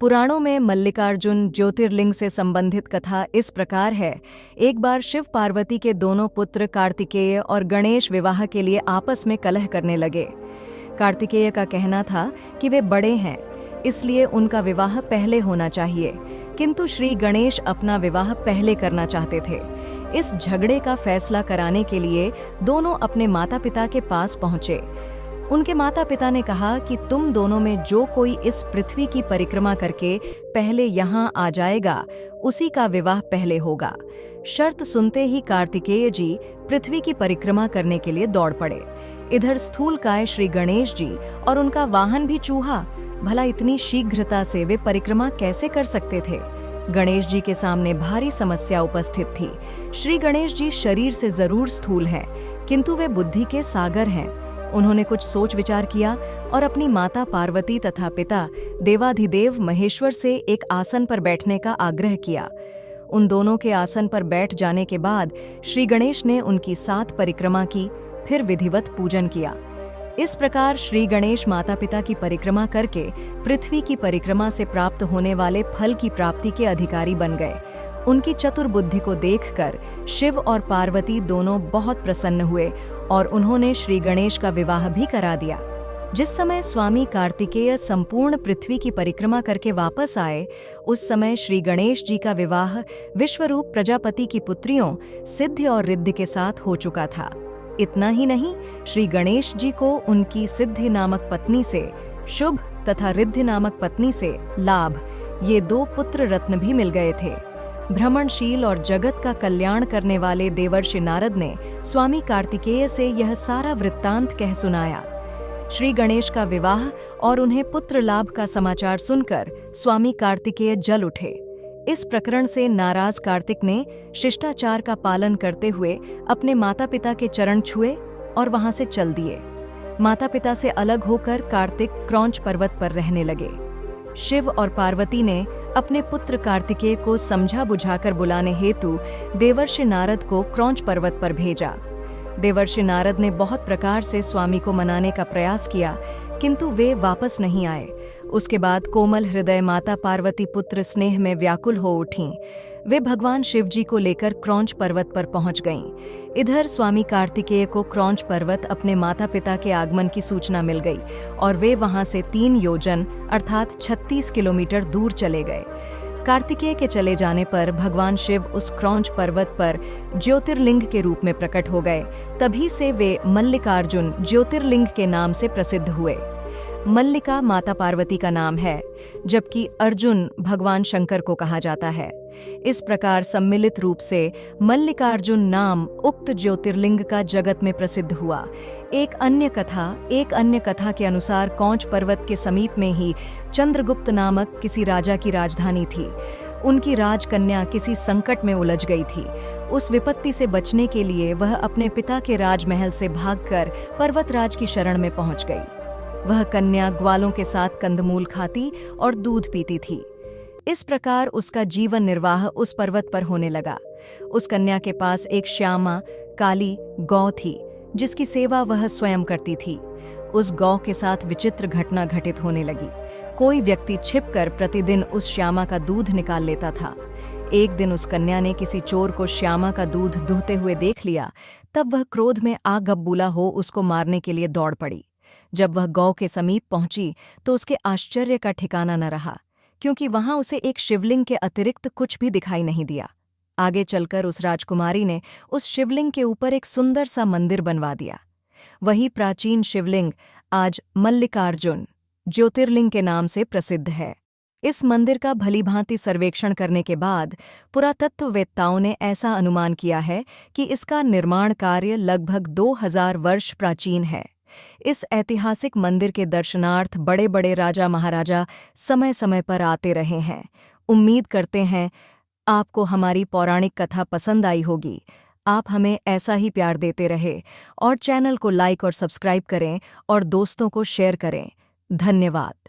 पुराणों में मल्लिकार्जुन ज्योतिर्लिंग से संबंधित कथा इस प्रकार है। एक बार शिव पार्वती के दोनों पुत्र कार्तिकेय और गणेश विवाह के लिए आपस में कलह करने लगे। कार्तिकेय का कहना था कि वे बड़े हैं, इसलिए उनका विवाह पहले होना चाहिए, किंतु श्री गणेश अपना विवाह पहले करना चाहते थे। इस झगड़े का फैसला कराने के लिए दोनों अपने माता पिता के पास पहुंचे। उनके माता पिता ने कहा कि तुम दोनों में जो कोई इस पृथ्वी की परिक्रमा करके पहले यहाँ आ जाएगा, उसी का विवाह पहले होगा। शर्त सुनते ही कार्तिकेय जी पृथ्वी की परिक्रमा करने के लिए दौड़ पड़े। इधर स्थूलकाय श्री गणेश जी और उनका वाहन भी चूहा, भला इतनी शीघ्रता से वे परिक्रमा कैसे कर सकते थे? गणेश जी के सामने भारी समस्या उपस्थित थी। श्री गणेश जी शरीर से जरूर स्थूल हैं, किंतु वे बुद्धि के सागर हैं। उन्होंने कुछ सोच विचार किया और अपनी माता पार्वती तथा पिता देवाधिदेव महेश्वर से एक आसन पर बैठने का आग्रह किया। उन दोनों के आसन पर बैठ जाने के बाद श्री गणेश ने उनकी 7 परिक्रमा की, फिर विधिवत पूजन किया। इस प्रकार श्री गणेश माता पिता की परिक्रमा करके पृथ्वी की परिक्रमा से प्राप्त होने वाले फल की प्राप्ति के अधिकारी बन गए। उनकी चतुर बुद्धि को देखकर शिव और पार्वती दोनों बहुत प्रसन्न हुए और उन्होंने श्री गणेश का विवाह भी करा दिया। जिस समय स्वामी कार्तिकेय संपूर्ण पृथ्वी की परिक्रमा करके वापस आए, उस समय श्री गणेश जी का विवाह विश्वरूप प्रजापति की पुत्रियों सिद्धि और रिद्धि के साथ हो चुका था। इतना ही नहीं, श्री गणेश जी को उनकी सिद्धि नामक पत्नी से शुभ तथा रिद्धि नामक पत्नी से लाभ, ये 2 पुत्र रत्न भी मिल गए थे। भ्रमणशील और जगत का कल्याण करने वाले देवर्षि नारद ने स्वामी कार्तिकेय से यह सारा वृत्तांत कह सुनाया। श्री गणेश का विवाह और उन्हें पुत्र लाभ का समाचार सुनकर स्वामी कार्तिकेय जल उठे। इस प्रकरण से नाराज कार्तिक ने शिष्टाचार का पालन करते हुए अपने माता पिता के चरण छुए और वहां से चल दिए। माता पिता से अलग होकर कार्तिक क्रौंच पर्वत पर रहने लगे। शिव और पार्वती ने अपने पुत्र कार्तिकेय को समझा बुझाकर बुलाने हेतु देवर्षि नारद को क्रौंच पर्वत पर भेजा। देवर्षि नारद ने बहुत प्रकार से स्वामी को मनाने का प्रयास किया, किंतु वे वापस नहीं आए। उसके बाद कोमल हृदय माता पार्वती पुत्र स्नेह में व्याकुल हो उठीं। वे भगवान शिव जी को लेकर क्रौंच पर्वत पर पहुंच गईं। इधर स्वामी कार्तिकेय को क्रौंच पर्वत अपने माता पिता के आगमन की सूचना मिल गई और वे वहां से 3 योजन अर्थात 36 किलोमीटर दूर चले गए। कार्तिकेय के चले जाने पर भगवान शिव उस क्रौंच पर्वत पर ज्योतिर्लिंग के रूप में प्रकट हो गए। तभी से वे मल्लिकार्जुन ज्योतिर्लिंग के नाम से प्रसिद्ध हुए। मल्लिका माता पार्वती का नाम है, जबकि अर्जुन भगवान शंकर को कहा जाता है। इस प्रकार सम्मिलित रूप से मल्लिकार्जुन नाम उक्त ज्योतिर्लिंग का जगत में प्रसिद्ध हुआ। एक अन्य कथा के अनुसार क्रौंच पर्वत के समीप में ही चंद्रगुप्त नामक किसी राजा की राजधानी थी। उनकी राजकन्या किसी संकट में उलझ गई थी। उस विपत्ति से बचने के लिए वह अपने पिता के राजमहल से भागकर पर्वतराज की शरण में पहुंच गई। वह कन्या ग्वालों के साथ कंदमूल खाती और दूध पीती थी। इस प्रकार उसका जीवन निर्वाह उस पर्वत पर होने लगा। उस कन्या के पास एक श्यामा काली गौ थी, जिसकी सेवा वह स्वयं करती थी। उस गौ के साथ विचित्र घटना घटित होने लगी। कोई व्यक्ति छिपकर प्रतिदिन उस श्यामा का दूध निकाल लेता था। एक दिन उस कन्या ने किसी चोर को श्यामा का दूध दूहते हुए देख लिया। तब वह क्रोध में आग बबूला हो उसको मारने के लिए दौड़ पड़ी। जब वह गौ के समीप पहुंची तो उसके आश्चर्य का ठिकाना न रहा, क्योंकि वहां उसे एक शिवलिंग के अतिरिक्त कुछ भी दिखाई नहीं दिया। आगे चलकर उस राजकुमारी ने उस शिवलिंग के ऊपर एक सुंदर सा मंदिर बनवा दिया। वही प्राचीन शिवलिंग आज मल्लिकार्जुन ज्योतिर्लिंग के नाम से प्रसिद्ध है। इस मंदिर का भलीभांति सर्वेक्षण करने के बाद पुरातत्ववेत्ताओं ने ऐसा अनुमान किया है कि इसका निर्माण कार्य लगभग 2000 वर्ष प्राचीन है। इस ऐतिहासिक मंदिर के दर्शनार्थ बड़े बड़े राजा महाराजा समय समय पर आते रहे हैं। उम्मीद करते हैं आपको हमारी पौराणिक कथा पसंद आई होगी। आप हमें ऐसा ही प्यार देते रहे और चैनल को लाइक और सब्सक्राइब करें और दोस्तों को शेयर करें। धन्यवाद।